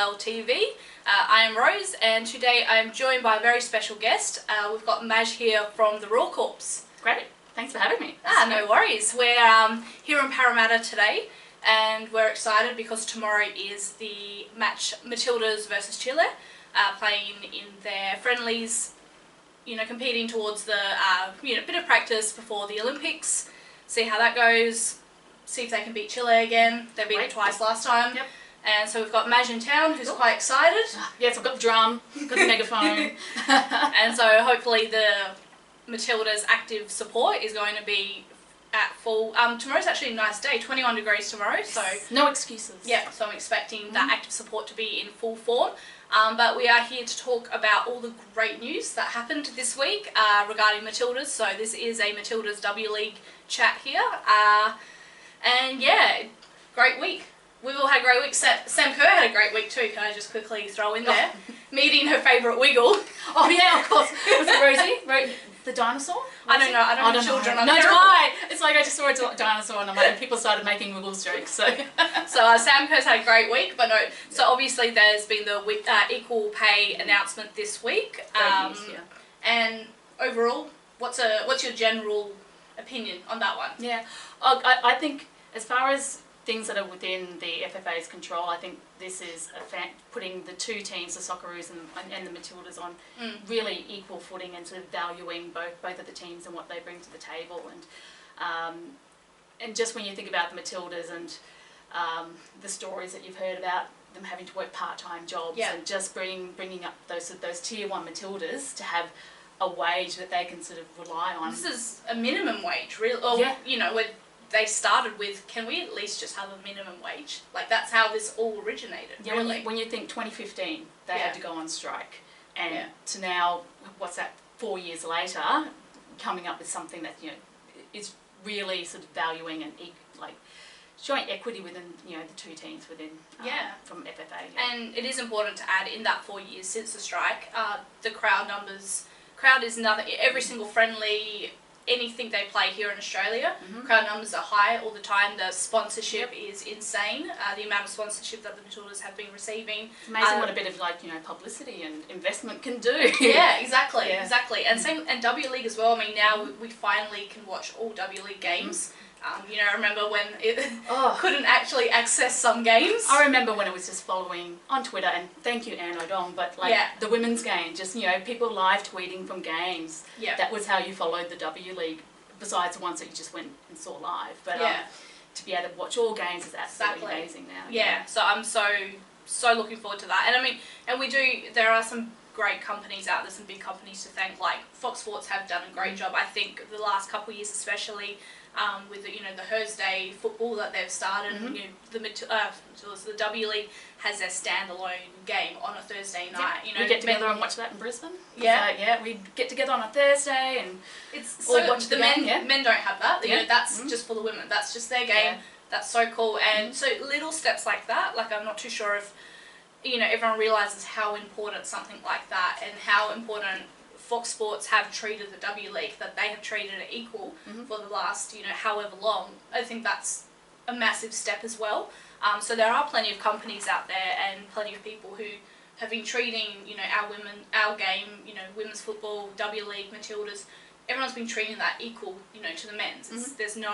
WL TV. I am Rose, and today I am joined by a very special guest. We've got Maj here from the Royal Corps. Great, thanks for having me. No worries. We're here in Parramatta today, and we're excited because tomorrow is the match Matildas versus Chile, playing in their friendlies, competing towards the bit of practice before the Olympics, see how that goes, see if they can beat Chile again. They beat it twice last time. Yep. And so we've got Maj in town, who's quite excited. Yes, I've got the drum, got the megaphone. And so hopefully the Matildas' active support is going to be at full. Tomorrow's actually a nice day, 21 degrees tomorrow, so no excuses. Yeah, so I'm expecting that active support to be in full form. But we are here to talk about all the great news that happened this week regarding Matildas. So this is a Matildas W-League chat here. And yeah, great week. We've all had a great week. Sam Kerr had a great week too, can I just quickly throw in there. Meeting her favourite Wiggle. Oh yeah, of course. Was it Rosie? The dinosaur? I don't know, I don't have children. No, do I? It's like I just saw a dinosaur and people started making Wiggles jokes. So Sam Kerr's had a great week, but no. So obviously there's been the equal pay announcement this week. Great news, And overall, what's your general opinion on that one? Yeah, I think as far as things that are within the FFA's control, I think this is putting the two teams, the Socceroos and the Matildas, on really equal footing and sort of valuing both of the teams and what they bring to the table. And just when you think about the Matildas and the stories that you've heard about them having to work part-time jobs and just bringing up those tier 1 Matildas to have a wage that they can sort of rely on. This is a minimum wage, really. Or, they started with, can we at least just have a minimum wage? Like, that's how this all originated, yeah, really. When you think 2015, they had to go on strike. And to now, what's that, 4 years later, coming up with something that, is really sort of valuing and, showing equity within, the two teams within, from FFA. Yeah. And it is important to add, in that 4 years since the strike, the crowd is nothing, every single friendly, anything they play here in Australia, crowd numbers are high all the time. The sponsorship is insane. The amount of sponsorship that the Matildas have been receiving. It's amazing what a bit of publicity and investment can do. Yeah, exactly. And W-League as well. I mean, now we finally can watch all W-League games. I remember when it couldn't actually access some games. I remember when it was just following on Twitter, and thank you Anne O'Dong, but the women's game, just people live tweeting from games. Yeah. That was how you followed the W-League, besides the ones that you just went and saw live. But to be able to watch all games is absolutely amazing now. Yeah, so I'm so looking forward to that. And I mean, there are some great companies out there, some big companies to thank, like Fox Sports have done a great job, I think, the last couple of years especially, with the Thursday football that they've started. The W-League has their standalone game on a Thursday night. We get together and watch that in Brisbane. Yeah, we get together on a Thursday and watch the men. Men don't have that. That's just for the women. That's just their game. Yeah. That's so cool. And so little steps like that. Like, I'm not too sure if everyone realises how important something like that, and how important Fox Sports have treated the W-League, that they have treated it equal for the last, however long. I think that's a massive step as well. So there are plenty of companies out there and plenty of people who have been treating, our game, women's football, W-League, Matildas, everyone's been treating that equal, to the men's. There's no,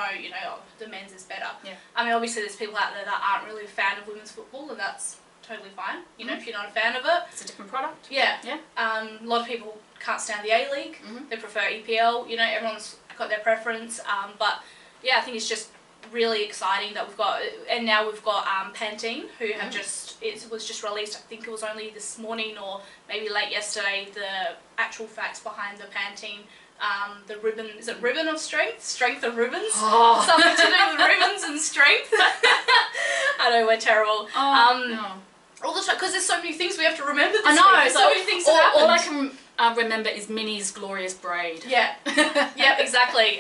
the men's is better. Yeah. I mean, obviously there's people out there that aren't really a fan of women's football, and that's totally fine. If you're not a fan of it. It's a different product. Yeah. A lot of people can't stand the A-League. They prefer EPL. Everyone's got their preference. But yeah, I think it's just really exciting that we've got Pantene, who have it was just released, I think it was only this morning or maybe late yesterday, the actual facts behind the Pantene. The ribbon, is it ribbon of strength? Strength of ribbons? Oh. Something to do with ribbons and strength. I know, we're terrible. No. All the time, because there's so many things we have to remember this I know, week. So many things have happened. All I can remember is Minnie's glorious braid. Yeah, yeah, exactly.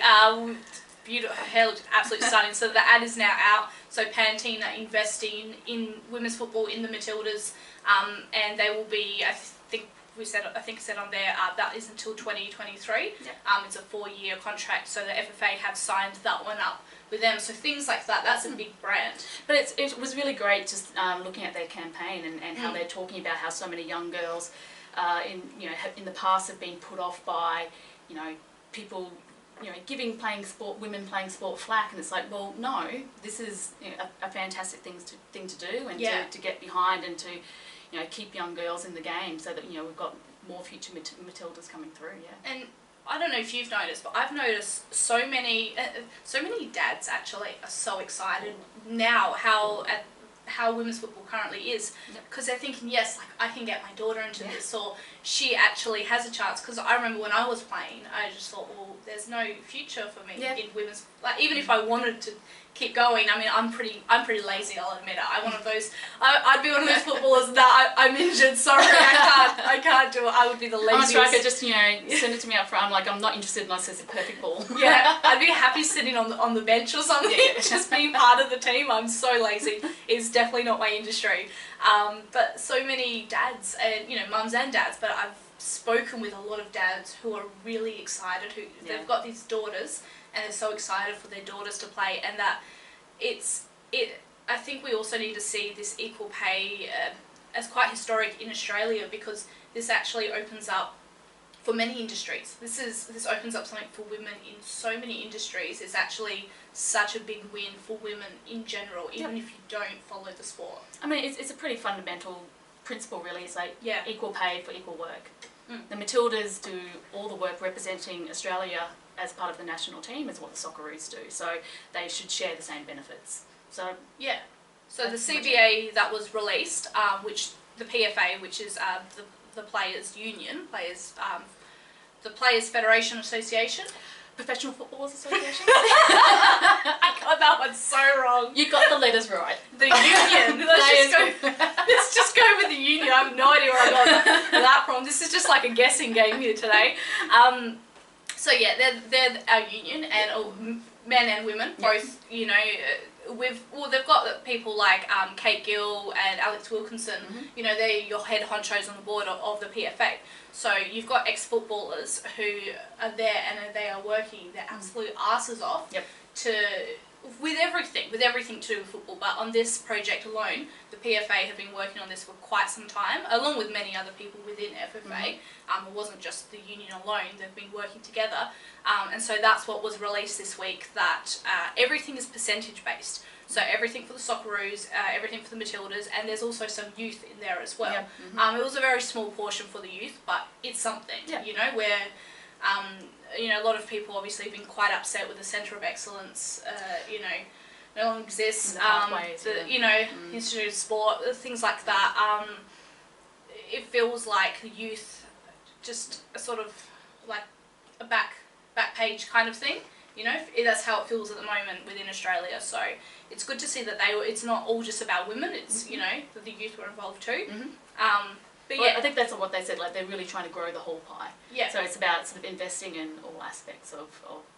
Beautiful, her hair looked absolutely stunning. So the ad is now out. So Pantene are investing in women's football in the Matildas, and they will be, I think, I think it said on there, that is until 2023. Yep. It's a 4-year contract, so the FFA have signed that one up with them. So things like that, that's a big brand. But it was really great just looking at their campaign and how they're talking about how so many young girls in the past have been put off by, people, giving women playing sport flack, and it's like, well, no, this is a fantastic thing to do, and to get behind, and to keep young girls in the game, so that we've got more future Matildas coming through. Yeah. And I don't know if you've noticed, but I've noticed so many dads actually are so excited now how women's football currently is, because they're thinking, yes, like I can get my daughter into this, or she actually has a chance. Because I remember when I was playing, I just thought, well, there's no future for me in women's. Like even if I wanted to keep going, I mean, I'm pretty lazy, I'll admit it. I'm one of those. I'd be one of those footballers that I'm injured. Sorry, I can't do it. I would be the laziest. I'm a striker. Just send it to me up front. I'm like, I'm not interested unless it's a perfect ball. Yeah, I'd be happy sitting on the bench or something, just being part of the team. I'm so lazy. It's definitely not my industry. But so many dads and mums and dads. But I've spoken with a lot of dads who are really excited. They've got these daughters, and they're so excited for their daughters to play, and that I think we also need to see this equal pay as quite historic in Australia, because this actually opens up for many industries. This opens up something for women in so many industries. It's actually such a big win for women in general, even if you don't follow the sport. I mean, it's a pretty fundamental principle, really. It's like equal pay for equal work. The Matildas do all the work representing Australia as part of the national team, is what the Socceroos do. So they should share the same benefits. So So the CBA that was released, which the PFA, which is the Players Union, the Players Federation Association. Professional Footballers Association? I got that one so wrong. You got the letters right. The union. Let's just go with the union. I have no idea where I got that from. This is just like a guessing game here today. So yeah, they're our union, and men and women, both, they've got people like Kate Gill and Alex Wilkinson, they're your head honchos on the board of the PFA. So you've got ex-footballers who are there, and they are working their absolute asses off with everything to do with football. But on this project alone, the PFA have been working on this for quite some time, along with many other people within FFA. It wasn't just the union alone, they've been working together. And so that's what was released this week, that everything is percentage based. So everything for the Socceroos, everything for the Matildas, and there's also some youth in there as well. It was a very small portion for the youth, but it's something, where a lot of people obviously have been quite upset with the Centre of Excellence, no longer exists, Institute of Sport, things like that. It feels like the youth just a sort of like a back page kind of thing. That's how it feels at the moment within Australia. So it's good to see that it's not all just about women. It's that the youth were involved too. But I think that's what they said. Like, they're really trying to grow the whole pie. So it's about sort of investing in all aspects of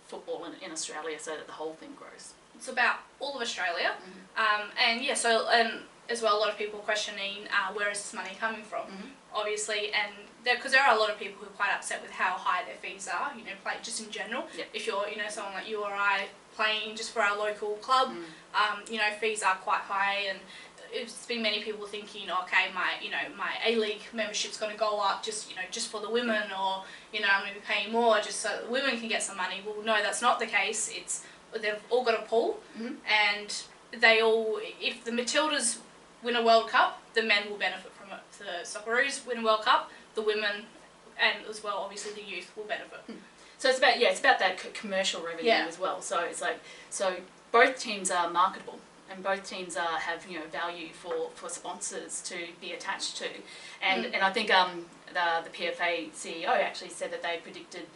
football in Australia, so that the whole thing grows. It's about all of Australia, and as well, a lot of people questioning where is this money coming from, obviously, and because there are a lot of people who are quite upset with how high their fees are, play just in general. If you're, someone like you or I playing just for our local club, fees are quite high, and it's been many people thinking, okay, my A-League membership's going to go up just for the women, or I'm going to be paying more just so that the women can get some money. Well, no, that's not the case. They've all got a pool, and if the Matildas win a World Cup, the men will benefit from it. If the Socceroos win a World Cup, the women, and as well, obviously, the youth will benefit. So it's about that commercial revenue as well. So it's like, both teams are marketable, and both teams have value for sponsors to be attached to, and I think the PFA CEO actually said that they predicted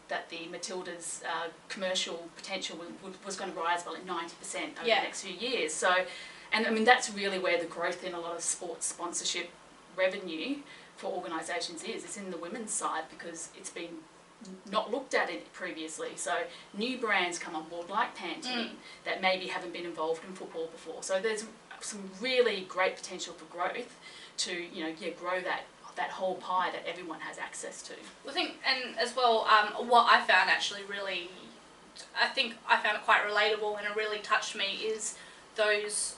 that the Matildas' commercial potential was going to rise by like 90% over the next few years. So, and I mean, that's really where the growth in a lot of sports sponsorship revenue for organisations is. It's in the women's side, because it's been not looked at it previously. So new brands come on board, like Pantene, that maybe haven't been involved in football before. So there's some really great potential for growth to grow that that whole pie that everyone has access to. I think, and as well, what I found actually really, I think I found it quite relatable and it really touched me is those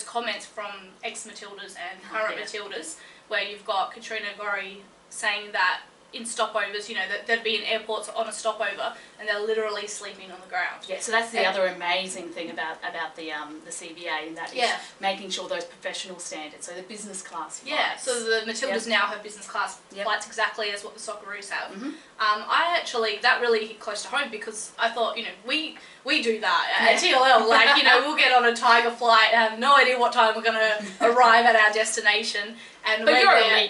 comments from ex-Matildas and current Matildas, where you've got Katrina Gorry saying that in stopovers, you know, that they'd be in airports on a stopover and they're literally sleeping on the ground. Yeah, so that's the other amazing thing about the CBA, and that is making sure those professional standards, so the business class flights. Yeah, so the Matildas now have business class flights exactly as what the Socceroos have. I actually, that really hit close to home because I thought, you know, we do that at TLL, like, you know, we'll get on a Tiger flight and have no idea what time we're going to arrive at our destination. And but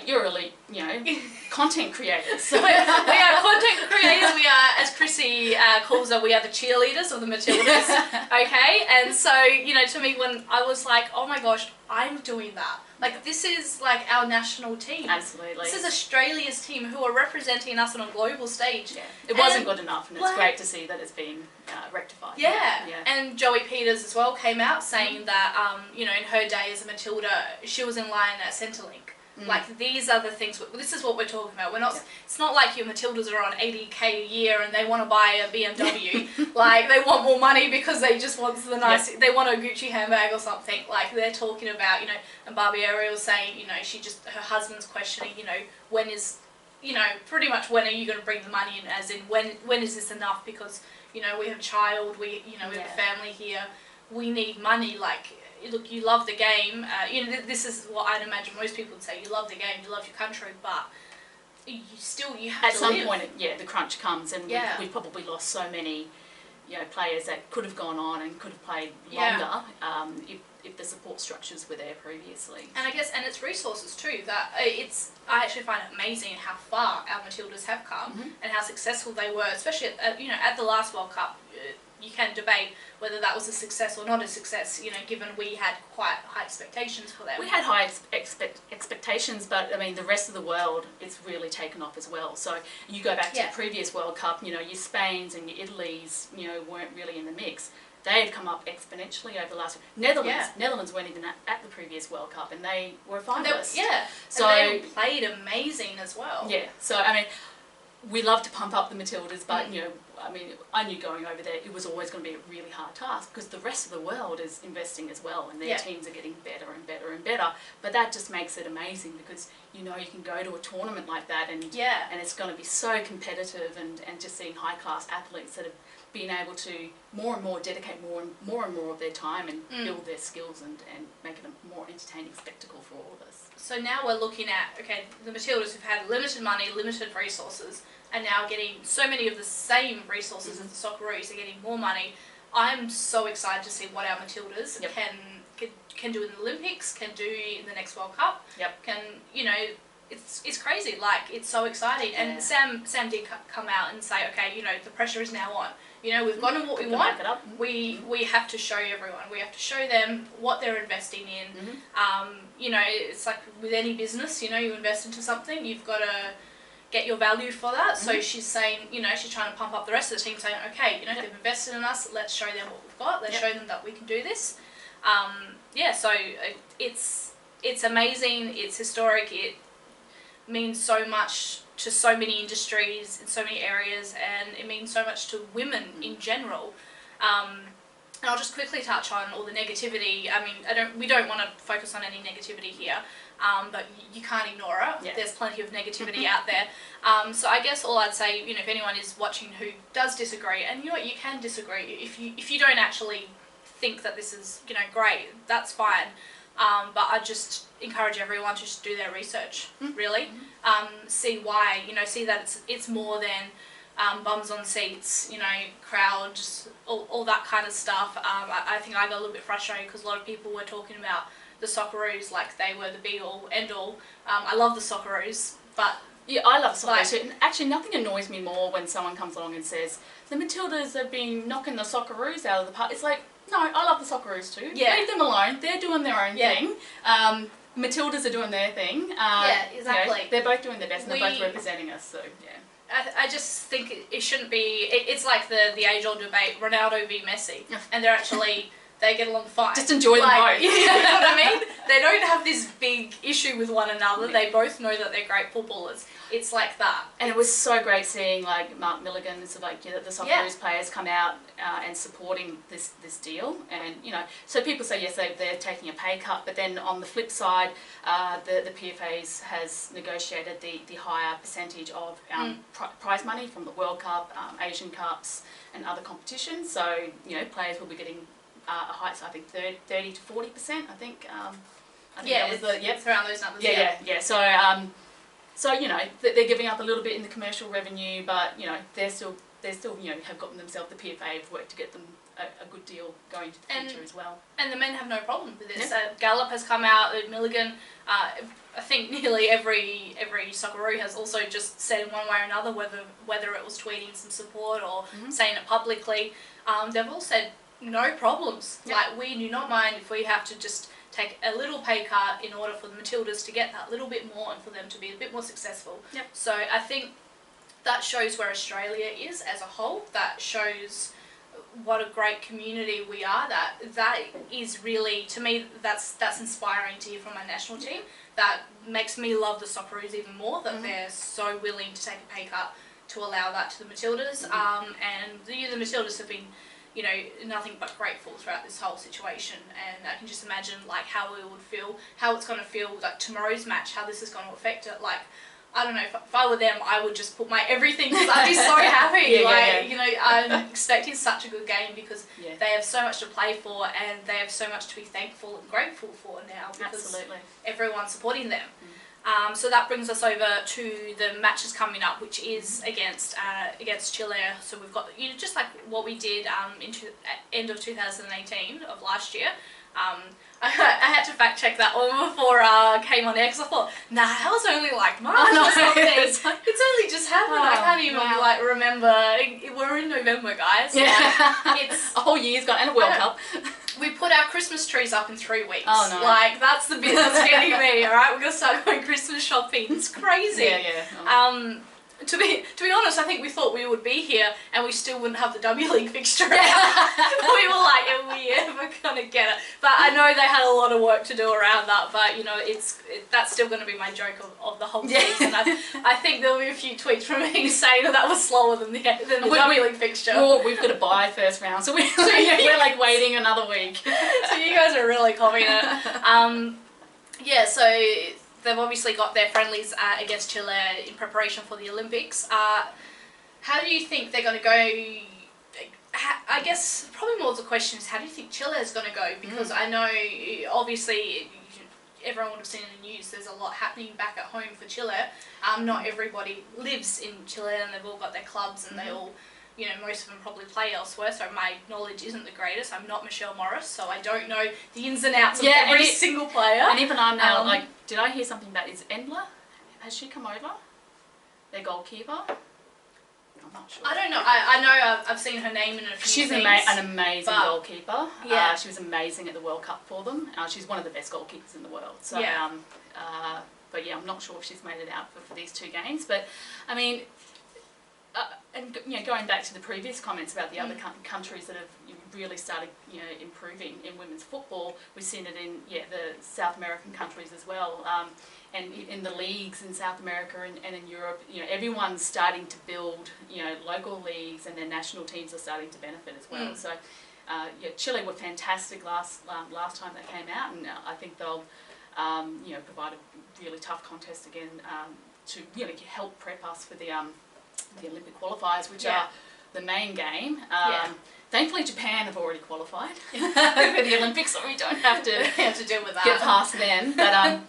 you're elite, you know, content creators. So. we are content creators. We are, as Chrissy calls it, we are the cheerleaders of the Matildas. Okay, and so, you know, to me, when I was like, oh my gosh, I'm doing that. Like, this is like our national team. Absolutely. This is Australia's team who are representing us on a global stage. Yeah. It wasn't good enough, and it's great to see that it's been rectified. Yeah. And Joey Peters as well came out saying that, you know, in her day as a Matilda, she was in line at Centrelink. Like, these are the things, this is what we're talking about. We're not, it's not like your Matildas are on 80k a year and they want to buy a BMW. Like, they want more money because they just want the nice, they want a Gucci handbag or something. Like, they're talking about, you know, and Barbie Ariel was saying, you know, her husband's questioning, you know, when is, you know, pretty much when are you going to bring the money in, as in when is this enough, because, you know, we have a child, you know, we have a family here, we need money, like, look, you love the game, you know, this is what I'd imagine most people would say, you love the game, you love your country, but you have at to some live. point, the crunch comes, and we've probably lost so many, you know, players that could have gone on and could have played longer if the support structures were there previously. And I guess, and it's resources too, that I actually find it amazing how far our Matildas have come and how successful they were, especially at, you know, at the last World Cup. You can debate whether that was a success or not a success, you know, given we had quite high expectations for them. We had high expectations, but I mean, the rest of the world, it's really taken off as well. So you go back to the previous World Cup, you know, your Spains and your Italys, you know, weren't really in the mix. They had come up exponentially over the last... Netherlands weren't even at the previous World Cup, and they were finalists. So and they played amazing as well. Yeah, so I mean, we love to pump up the Matildas, but you know, I mean, I knew going over there it was always going to be a really hard task because the rest of the world is investing as well, and their teams are getting better and better and better. But that just makes it amazing because, you know, you can go to a tournament like that and it's going to be so competitive, and just seeing high class athletes that have been able to more and more dedicate more and more of their time and build their skills and make it a more entertaining spectacle for all of us. So now we're looking at, okay, the Matildas who've had limited money, limited resources, and now getting so many of the same resources as the Socceroos, are getting more money. I'm so excited to see what our Matildas can do in the Olympics, can do in the next World Cup. Can, you know, it's crazy. Like, it's so exciting. And Sam did come out and say, okay, you know, the pressure is now on. You know, we've gotten what we want. We have to show everyone. We have to show them what they're investing in. You know, it's like with any business. You know, you invest into something, you've got to get your value for that. So she's saying, you know, she's trying to pump up the rest of the team, saying, okay, you know, they've invested in us. Let's show them what we've got. Let's show them that we can do this. So it's amazing. It's historic. It means so much to so many industries in so many areas, and it means so much to women in general. And I'll just quickly touch on all the negativity. I mean, we don't want to focus on any negativity here, but you can't ignore it. There's plenty of negativity out there. So I guess all I'd say, you know, if anyone is watching who does disagree, and you know what, you can disagree. If you don't actually think that this is, you know, great, that's fine. But I just encourage everyone to just do their research, really. See why, you know, see that it's more than bums on seats, you know, crowds, all that kind of stuff. I think I got a little bit frustrated because a lot of people were talking about the Socceroos like they were the be-all, end-all. I love the Socceroos, but... Yeah, I love Socceroos too. And actually, nothing annoys me more when someone comes along and says, the Matildas have been knocking the Socceroos out of the park. It's like, no, I love the Socceroos too. Leave them alone. They're doing their own thing. Matildas are doing their thing. Exactly. You know, they're both doing their best, and they're both representing us, so yeah. I just think it shouldn't be... It's like the age-old debate, Ronaldo v Messi, and they're actually they get along fine. Just enjoy them both. You know what I mean? They don't have this big issue with one another. They both know that they're great footballers. It's like that. And it was so great seeing like Mark Milligan and sort of like, you know, the Socceroos players come out and supporting this deal. And, you know, so people say, yes, they're taking a pay cut, but then on the flip side, the PFAs has negotiated the higher percentage of prize money from the World Cup, Asian Cups and other competitions. So, you know, players will be getting a high, so I think 30 to 40%, I think. I think that was it's around those numbers. Yeah. So you know, they're giving up a little bit in the commercial revenue, but you know, they're still you know, have gotten themselves, the PFA have worked to get them a good deal going into the future as well. And the men have no problem with this. Gallup has come out, Milligan, I think nearly every Socceroo has also just said in one way or another, whether it was tweeting some support or saying it publicly, they've all said no problems. Like, we do not mind if we have to just take a little pay cut in order for the Matildas to get that little bit more and for them to be a bit more successful. So I think that shows where Australia is as a whole. That shows what a great community we are. That is really, to me, that's inspiring to hear from our national team. That makes me love the Socceroos even more, that they're so willing to take a pay cut to allow that to the Matildas. And the Matildas have been, you know, nothing but grateful throughout this whole situation, and I can just imagine like how we would feel, how it's going to feel like tomorrow's match, how this is going to affect it. Like, I don't know, if I were them, I would just put my everything, because I'd be so happy. You know, I'm expecting such a good game because they have so much to play for and they have so much to be thankful and grateful for now, because everyone's supporting them. So that brings us over to the matches coming up, which is against Chile. So we've got, you know, just like what we did end of 2018 of last year. I had to fact check that one before I came on X. I thought, nah, that was only like March or something. It's only just happened. I can't even like remember. We're in November, guys. It's a whole year's gone, and a World Cup. We put our Christmas trees up in 3 weeks. Oh no! Like, that's the bit that's getting me. All right, we're gonna start going Christmas shopping. It's crazy. To be honest, I think we thought we would be here and we still wouldn't have the W-League fixture. We were like, are we ever gonna get it? But I know they had a lot of work to do around that. But you know, that's still going to be my joke of the whole season. I think there'll be a few tweets from me saying that was slower than the W-League fixture. Well, we've got to buy first round, so we're like waiting another week. So you guys are really confident. So they've obviously got their friendlies against Chile in preparation for the Olympics. How do you think they're going to go? I guess probably more the question is, how do you think Chile is going to go? Because I know, obviously, everyone would have seen in the news, there's a lot happening back at home for Chile. Not everybody lives in Chile and they've all got their clubs and they all, you know, most of them probably play elsewhere, so my knowledge isn't the greatest. I'm not Michelle Morris, so I don't know the ins and outs of every single player. And even I'm now, like, did I hear something about, is Endler, has she come over? Their goalkeeper? I'm not sure. I don't know. I know I've seen her name in a few things. She's an amazing goalkeeper. She was amazing at the World Cup for them. She's one of the best goalkeepers in the world. So, but yeah, I'm not sure if she's made it out for these 2 games. But, I mean, and you know, going back to the previous comments about the other countries that have really started, you know, improving in women's football, we've seen it in the South American countries as well, and in the leagues in South America and in Europe. You know, everyone's starting to build, you know, local leagues, and their national teams are starting to benefit as well. So, Chile were fantastic last time they came out, and I think they'll, you know, provide a really tough contest again to really help prep us for the Olympic qualifiers, which are the main game. Thankfully, Japan have already qualified for the Olympics, so we don't have to deal with that. Get past them. But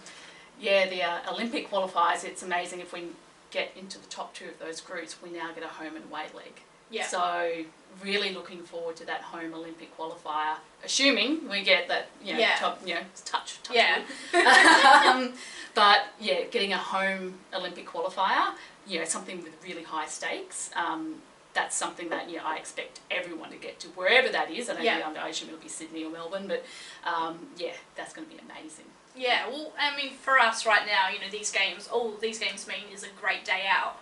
the Olympic qualifiers, it's amazing if we get into the top 2 of those groups, we now get a home and away leg. So really looking forward to that home Olympic qualifier, assuming we get that, you know, top, you know, touch wood. But yeah, getting a home Olympic qualifier, you know, something with really high stakes. that's something that I expect everyone to get to wherever that is. I don't know, I assume it'll be Sydney or Melbourne, but that's going to be amazing. Yeah, well, I mean, for us right now, these games, all these games mean is a great day out,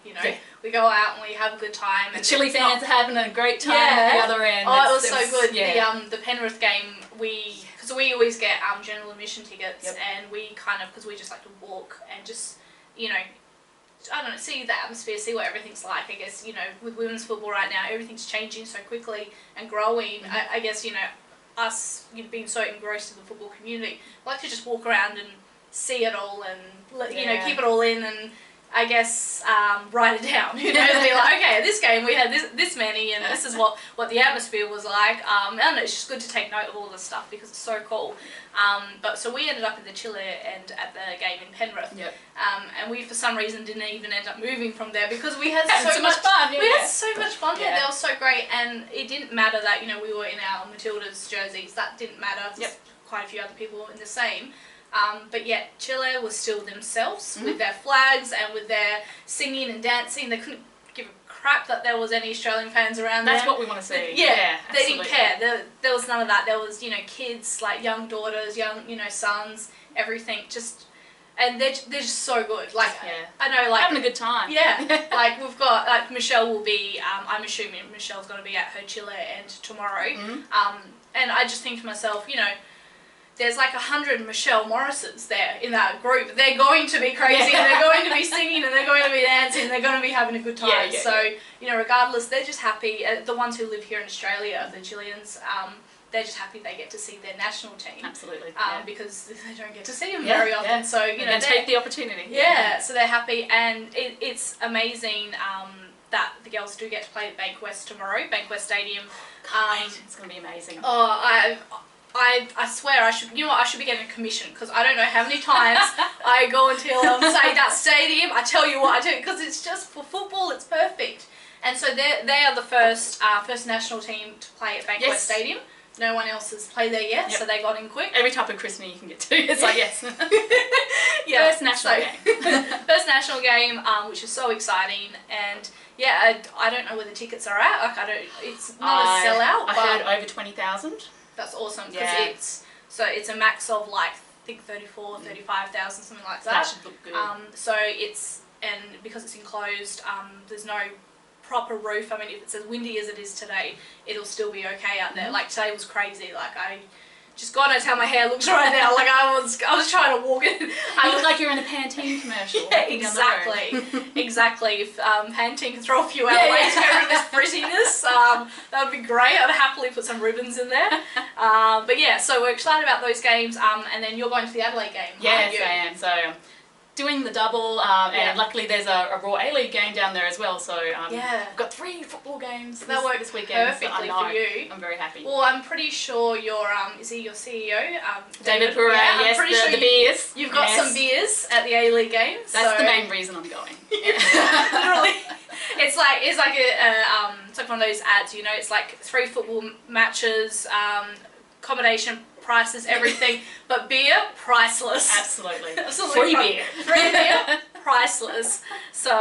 We go out and we have a good time. The and Chile fans are having a great time at the other end. Oh, it was so good. Yeah. The Penrith game, because we always get general admission tickets, and we because we just like to walk and just, I don't know, see the atmosphere, see what everything's like. I guess, with women's football right now, everything's changing so quickly and growing. I guess, us being so engrossed in the football community, I like to just walk around and see it all and, keep it all in and, I guess, write it down, and be like, okay, this game we had this many, and this is what the atmosphere was like. I don't know, it's just good to take note of all this stuff because it's so cool. But so we ended up in the Chile and at the game in Penrith, and we for some reason didn't even end up moving from there because we had so much fun. We had so much fun there. They were so great, and it didn't matter that we were in our Matildas jerseys. That didn't matter. Quite a few other people were in the same. But yet Chile was still themselves with their flags and with their singing and dancing. They couldn't give a crap that there was any Australian fans around That's them. what we want to see. They didn't care. There was none of that. There was, kids, like young daughters, young, sons, everything. And they're just so good. Like, I know, like... having a good time. Yeah. Like, we've got, like, Michelle will be, I'm assuming Michelle's going to be at her Chile and tomorrow. And I just think to myself, there's like 100 Michelle Morrises there in that group. They're going to be crazy, and they're going to be singing, and they're going to be dancing, and they're going to be having a good time. Regardless, they're just happy. The ones who live here in Australia, the Chileans, they're just happy they get to see their national team. Absolutely. Because they don't get to see them very often. So, they take the opportunity. So they're happy, and it's amazing that the girls do get to play at Bankwest tomorrow, Bankwest Stadium. It's going to be amazing. I swear I should be getting a commission because I don't know how many times I go and tell them, say that stadium, I tell you what I do because it's just for football, it's perfect. And so they are the first national team to play at Bankwest Stadium. No one else has played there yet, so they got in quick. Every type of christening you can get to, it's like, yes. First national game. First national game, which is so exciting, and I don't know where the tickets are at. Like it's not a sellout. I heard over 20,000. That's awesome because it's a max of like I think 34, 35,000, something like that. That should look good. And because it's enclosed, there's no proper roof. I mean, if it's as windy as it is today, it'll still be okay out there. Like today was crazy. Like God knows how my hair looks right now. Like I was trying to walk it. You look like you're in a Pantene commercial. Exactly. If Pantene can throw a few our way to get rid of this frizziness, that would be great. I'd happily put some ribbons in there. So we're excited about those games. And then you're going to the Adelaide game. Yes, I am. So doing the double, and luckily there's a Raw A-League game down there as well, so we've got 3 football games this weekend. Perfectly for you. I'm very happy. Well, I'm pretty sure your is he your CEO? David Purray, yes, the beers. You've got some beers at the A-League game. That's the main reason I'm going. Literally. It's like one of those ads, it's like 3 football matches, accommodation, prices, everything, but beer, priceless. Absolutely. Free beer. Free beer, priceless. So,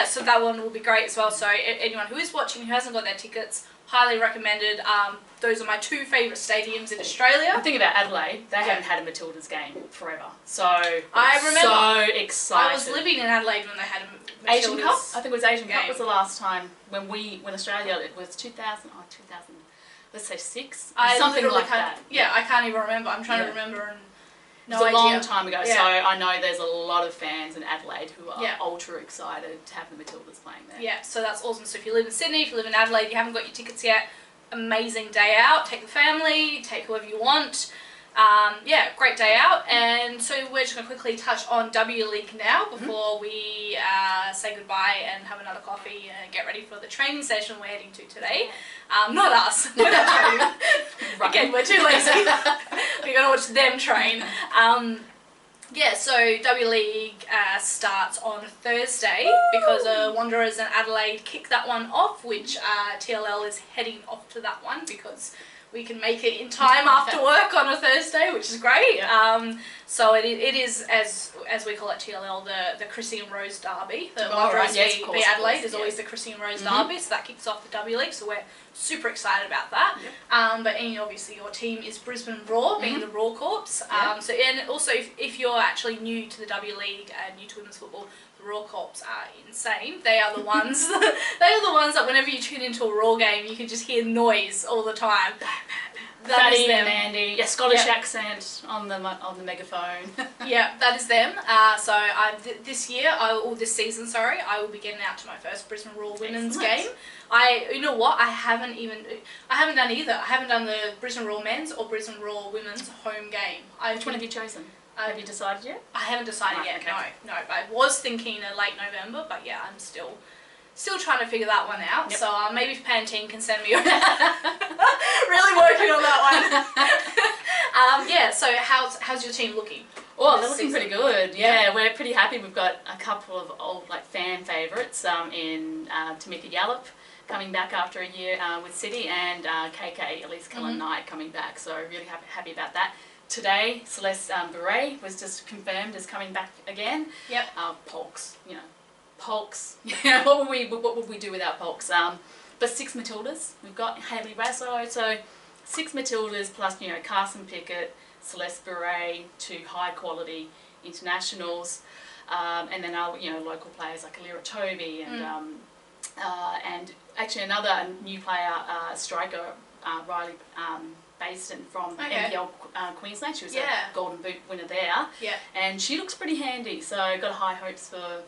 so that one will be great as well. So anyone who is watching who hasn't got their tickets, highly recommended. Those are my 2 favourite stadiums in Australia. The thing about Adelaide, they haven't had a Matildas game forever. So I remember. So excited. I was living in Adelaide when they had a Matildas Asian Cup? I think it was Asian game. Cup was the last time when Australia, it was 2000, let's say 6, something like that. Yeah, I can't even remember. I'm trying to remember. And no idea. It was a long time ago, so I know there's a lot of fans in Adelaide who are ultra excited to have the Matildas playing there. Yeah, so that's awesome. So if you live in Sydney, if you live in Adelaide, you haven't got your tickets yet, amazing day out. Take the family, take whoever you want. Great day out. And so we're just going to quickly touch on W-League now before we say goodbye and have another coffee and get ready for the training session we're heading to today. Not us. We're not training. Again, we're too lazy. We're going to watch them train. So W-League starts on Thursday because Wanderers and Adelaide kick that one off, which TLL is heading off to that one because we can make it in time after work on a Thursday, which is great. Yep. So it is, as we call it TLL, the Chrissy and Rose Derby. The Wanderers yes, v Adelaide is always the Chrissy and Rose Derby, so that kicks off the W-League, so we're super excited about that. Yep. But obviously your team is Brisbane Roar, being the Roar Corps. So, and also if you're actually new to the W-League and new to women's football, the Roar Corps are insane. They are the ones. They are the ones that whenever you tune into a Roar game, you can just hear noise all the time. That is them. And Andy, Scottish accent on the megaphone. Yeah, that is them. So this season, I will be getting out to my first Brisbane Roar women's game. You know what? I haven't done either. I haven't done the Brisbane Roar men's or Brisbane Roar women's home game. Which one have you chosen? Have you decided yet? I haven't decided yet. Okay. No. I was thinking late November, but yeah, I'm still trying to figure that one out. Yep. So maybe if Pantene can send me really working on that one. Yeah, so how's your team looking? Oh, they're looking pretty good. Yeah, we're pretty happy. We've got a couple of old fan favourites in Tamika Yallop coming back after a year with City, and KK, Elise Cullen-Knight, coming back. So really happy about that. Today, Celeste Beret was just confirmed as coming back again. Yep. Polks, Polks. What would we do without Polks? But 6 Matildas. We've got Hayley Rasso, so 6 Matildas plus Carson Pickett, Celeste Beret, 2 high quality internationals, and then our local players like Alira Toby and actually another new player, striker Riley Baston from NPL Queensland. She was a Golden Boot winner there. Yeah. And she looks pretty handy, so got high hopes for her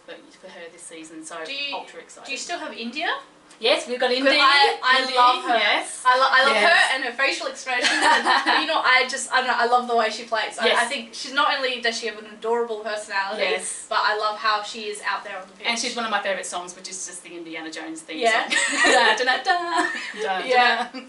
this season, so ultra excited. Do you still have India? Yes, we've got India. I love her. Yes. I love her and her facial expression. I love the way she plays. Yes. I think she's not only does she have an adorable personality, but I love how she is out there on the pitch. And she's one of my favourite songs, which is just the Indiana Jones theme song.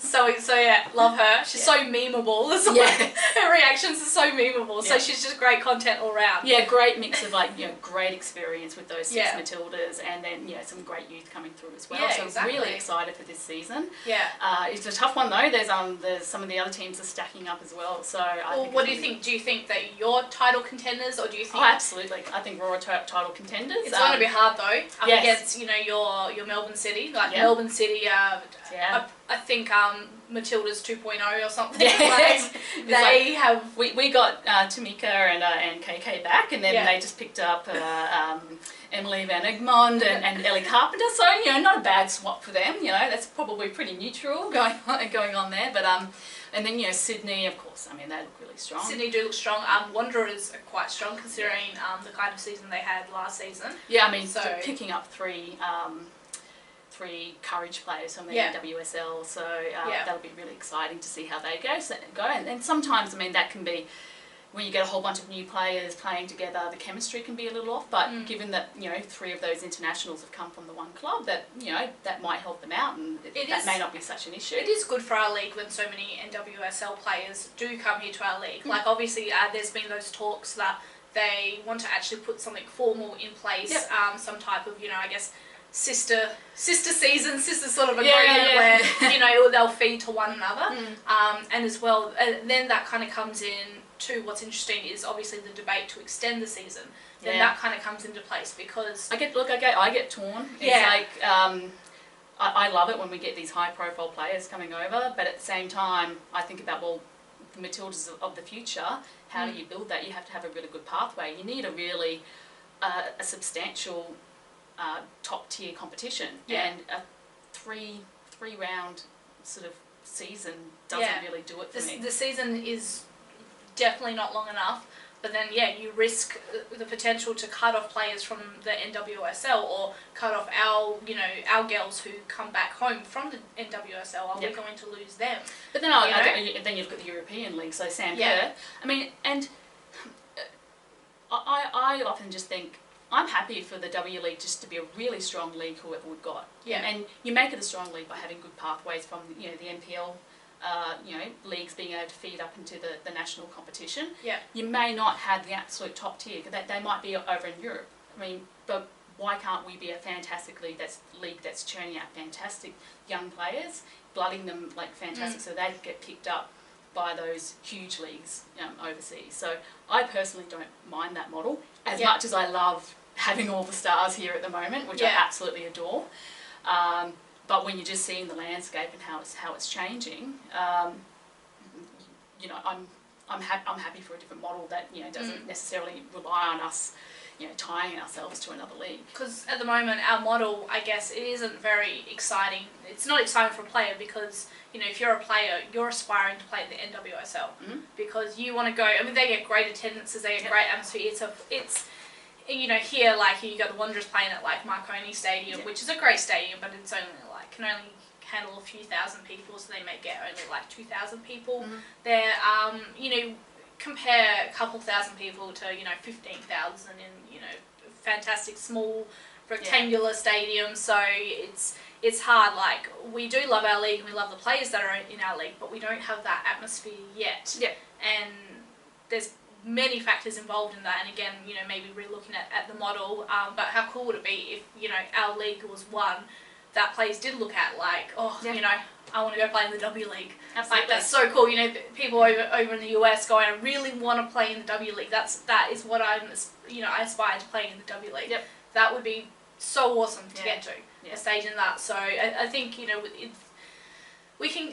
So yeah, love her. She's so memeable as well. Her reactions are so memeable. So she's just great content all round. Yeah, great mix of great experience with those 6 Matildas, and then some great youth coming through as well. So exactly. Really excited for this season. Yeah. It's a tough one though. There's some of the other teams are stacking up as well. So what do you think? Do you think that you're title contenders, or do you think? Oh, absolutely. I think we're title contenders. It's going to be hard though. Up against your Melbourne City, Melbourne City. I think Matildas 2.0 or something. Yes. They have. We got Tamika and KK back, and then they just picked up Emily Van Egmond and Ellie Carpenter. So not a bad swap for them. That's probably pretty neutral going on there. But and then Sydney, of course. I mean, they look really strong. Sydney do look strong. Wanderers are quite strong considering the kind of season they had last season. Yeah, I mean, so picking up 3 courage players from the NWSL, so that'll be really exciting to see how they go. And sometimes, I mean, that can be when you get a whole bunch of new players playing together, the chemistry can be a little off. But given that 3 of those internationals have come from the one club, that that might help them out, and that may not be such an issue. It is good for our league when so many NWSL players do come here to our league. Like obviously, there's been those talks that they want to actually put something formal in place, some type of I guess. Sister season, sister sort of agreement where they'll feed to one another, and as well, then that kind of comes in to what's interesting is obviously the debate to extend the season. Then that kind of comes into place because I get torn. It's like I love it when we get these high profile players coming over, but at the same time I think about the Matildas of the future. How do you build that? You have to have a really good pathway. You need a really a substantial top tier competition, and a three round sort of season doesn't really do it for me. The season is definitely not long enough, but then you risk the potential to cut off players from the NWSL or cut off our girls who come back home from the NWSL. Are we going to lose them? But then then you've got the European League, so Sam Kerr. I mean, and I often just think I'm happy for the W-League just to be a really strong league, whoever we've got. Yeah. And you make it a strong league by having good pathways from the NPL, leagues being able to feed up into the national competition. Yeah. You may not have the absolute top tier, because they might be over in Europe. I mean, but why can't we be a fantastic league that's churning out fantastic young players, blooding them like fantastic, so they get picked up by those huge leagues overseas. So I personally don't mind that model as much as I love having all the stars here at the moment, which I absolutely adore. But when you're just seeing the landscape and how it's changing, you know, I'm happy for a different model that, you know, doesn't necessarily rely on us, you know, tying ourselves to another league. Because at the moment our model, I guess, it isn't very exciting. It's not exciting for a player because, you know, if you're a player, you're aspiring to play at the NWSL because you want to go. I mean, they get great attendances, they get great atmosphere. It's you know, here, like, you got the Wanderers playing at like Marconi Stadium, which is a great stadium, but it's only like can only handle a few thousand people, so they may get only like 2,000 people there. You know, compare a couple thousand people to, you know, 15,000 in, you know, fantastic small rectangular stadium. So it's hard. Like, we do love our league and we love the players that are in our league, but we don't have that atmosphere yet. And there's many factors involved in that, and again, you know, maybe re-looking at the model, but how cool would it be if, you know, our league was one that players did look at, like, you know, I want to go play in the W-League. Like, that's so cool. You know, people over in the US going, I really want to play in the W-League. That is what you know, I aspire to play in the W-League. That would be so awesome to get to, a stage in that. So I think, you know, we can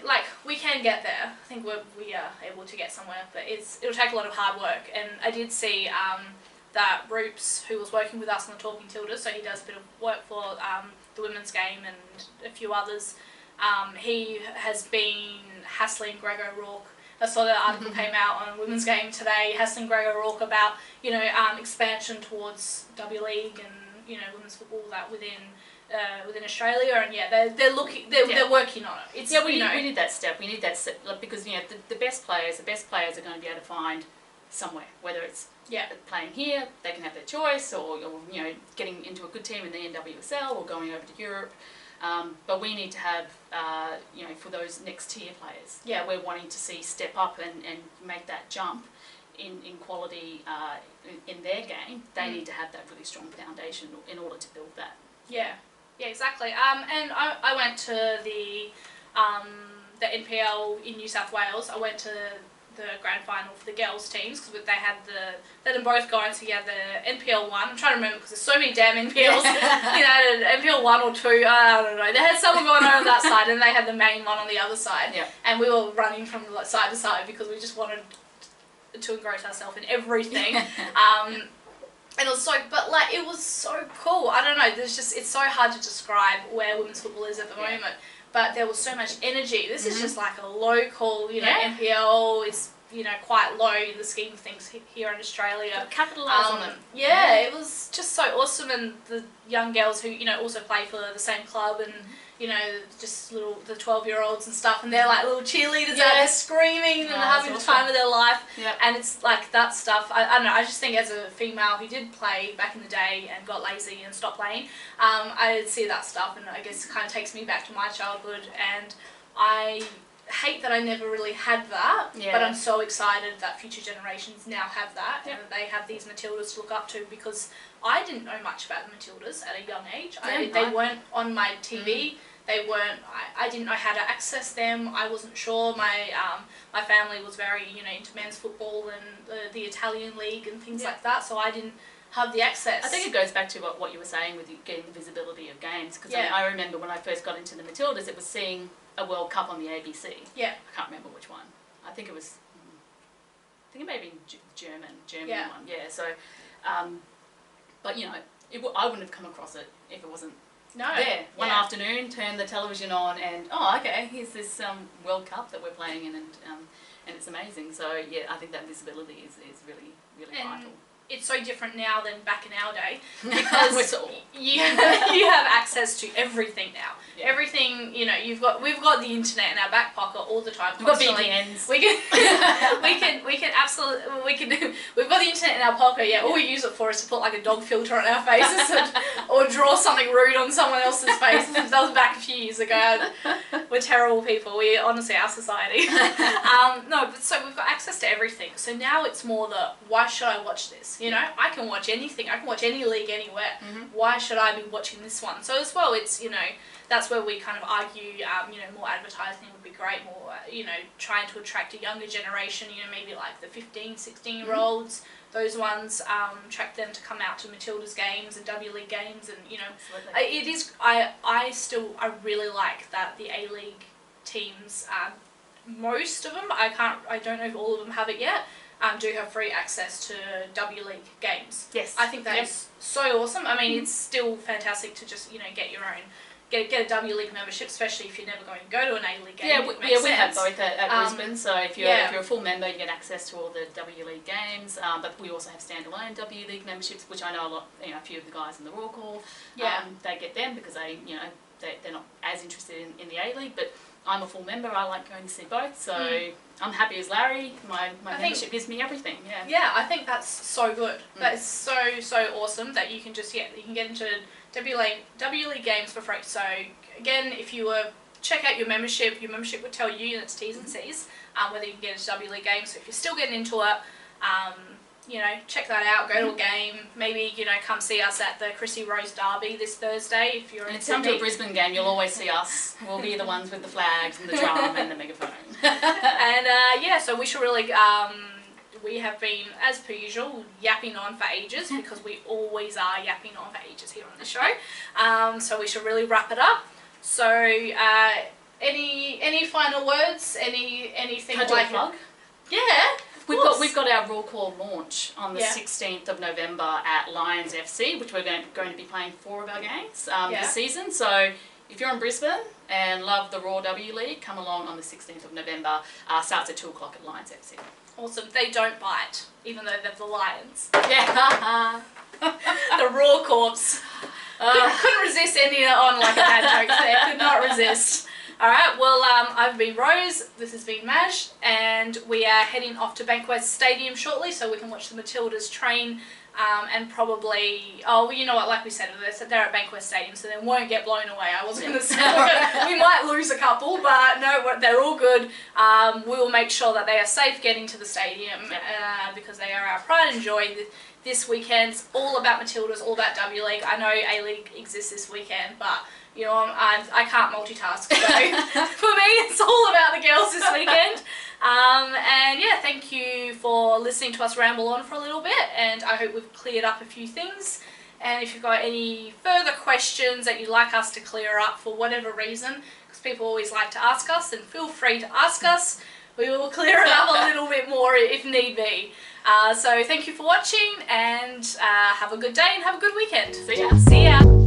get there. I think we are able to get somewhere, but it'll take a lot of hard work. And I did see that Roops, who was working with us on the Talking Tildas, so he does a bit of work for the women's game and a few others. He has been hassling Greg O'Rourke. I saw the article came out on Women's Game today, hassling Greg O'Rourke about, you know, expansion towards W-League and, you know, women's football that within Australia, and they're working on it. It's, we need that step. We need that step, because, you know, the best players are going to be able to find somewhere, whether it's playing here, they can have their choice, or you know, getting into a good team in the NWSL or going over to Europe. But we need to have, you know, for those next tier players that we're wanting to see step up and make that jump in quality in their game, they need to have that really strong foundation in order to build that. Yeah, exactly. And I went to the NPL in New South Wales. I went to the grand final for the girls teams because they had them both going together. NPL 1, I'm trying to remember because there's so many damn NPLs. You know, NPL 1 or 2, I don't know. They had someone going on that side and they had the main one on the other side. And we were running from side to side because we just wanted to engross ourselves in everything. And it was it was so cool. I don't know, it's so hard to describe where women's football is at the moment. But there was so much energy. This is just like a local, you know, NPL. It's, you know, quite low in the scheme of things here in Australia. Capitalise on it. It was just so awesome, and the young girls who, you know, also play for the same club, and you know, just the 12-year-olds and stuff, and they're like little cheerleaders out there screaming and having the time of their life. And it's like that stuff. I don't know, I just think as a female who did play back in the day and got lazy and stopped playing, I see that stuff, and I guess it kind of takes me back to my childhood, and I hate that I never really had that, but I'm so excited that future generations now have that, and that they have these Matildas to look up to, because I didn't know much about the Matildas at a young age. They weren't on my TV. They weren't. I didn't know how to access them. I wasn't sure. My family was very, you know, into men's football and the Italian league and things like that. So I didn't have the access. I think it goes back to what you were saying with getting the visibility of games. Because I remember when I first got into the Matildas, it was seeing a World Cup on the ABC. I can't remember which one. I think it was. I think it may have been German one. So, but you know, I wouldn't have come across it if it wasn't. There. One afternoon, turn the television on and, okay, here's this World Cup that we're playing in, and it's amazing. So, I think that visibility is really, really vital. It's so different now than back in our day, because you have access to everything now. Everything, you know, we've got the internet in our back pocket all the time. We've got VPNs. We can absolutely, we've got the internet in our pocket. All we use it for is to put like a dog filter on our faces or draw something rude on someone else's face. That was back a few years ago. We're terrible people. We honestly, our society. No, but so we've got access to everything. So now it's more why should I watch this? You know, I can watch anything. I can watch any league anywhere. Mm-hmm. Why should I be watching this one? So as well, it's, you know, that's where we kind of argue, you know, more advertising would be great, more, you know, trying to attract a younger generation, you know, maybe like the 15, 16-year-olds, those ones, attract them to come out to Matildas games and W-League games, and, you know, Absolutely. it is, I really like that the A-League teams, most of them, I don't know if all of them have it yet, do have free access to W-League games. Yes. I think that is so awesome. I mean, it's still fantastic to just, you know, get your own, get a W-League membership, especially if you're never going to go to an A-League game. We have both at Brisbane. So if you're a full member, you get access to all the W-League games. But we also have standalone W-League memberships, which I know a few of the guys in the Raw Call, they get them because they're not as interested in the A-League, but I'm a full member. I like going to see both, so I'm happy as Larry. My membership gives me everything. Yeah, I think that's so good. That is so awesome that you can just you can get into W-League games for free. So again, if you check out your membership would tell you, and it's T's and C's, whether you can get into W-League games. So if you're still getting into it, you know, check that out, go to a game, maybe, you know, come see us at the Chrissy Rose Derby this Thursday if you're in Sydney. Come to a Brisbane game, you'll always see us. We'll be the ones with the flags and the drum and the megaphone. And so we should really, we have been, as per usual, yapping on for ages, because we always are yapping on for ages here on the show. So we should really wrap it up. So any final words? Anything like plug? Yeah. We've got our Raw Call launch on the 16th of November at Lions FC, which we're going to be playing 4 of our games this season. So if you're in Brisbane and love the Raw W-League, come along on the 16th of November. Starts at 2 o'clock at Lions FC. Awesome. They don't bite, even though they're the Lions. Yeah. The Raw Corps. Couldn't resist any on like a bad joke there. Could not resist. Alright, well, I've been Rose, this has been Maj, and we are heading off to Bankwest Stadium shortly so we can watch the Matildas train, and probably, you know what, like we said, they're at Bankwest Stadium, so they won't get blown away. I was going to say, we might lose a couple, but no, they're all good. We will make sure that they are safe getting to the stadium, because they are our pride and joy. This weekend's all about Matildas, all about W-League. I know A-League exists this weekend, but you know, I can't multitask, so for me it's all about the girls this weekend. And yeah, thank you for listening to us ramble on for a little bit, and I hope we've cleared up a few things. And if you've got any further questions that you'd like us to clear up for whatever reason, because people always like to ask us, then feel free to ask us. We will clear it up a little bit more if need be. So thank you for watching, and have a good day and have a good weekend. See ya. See ya.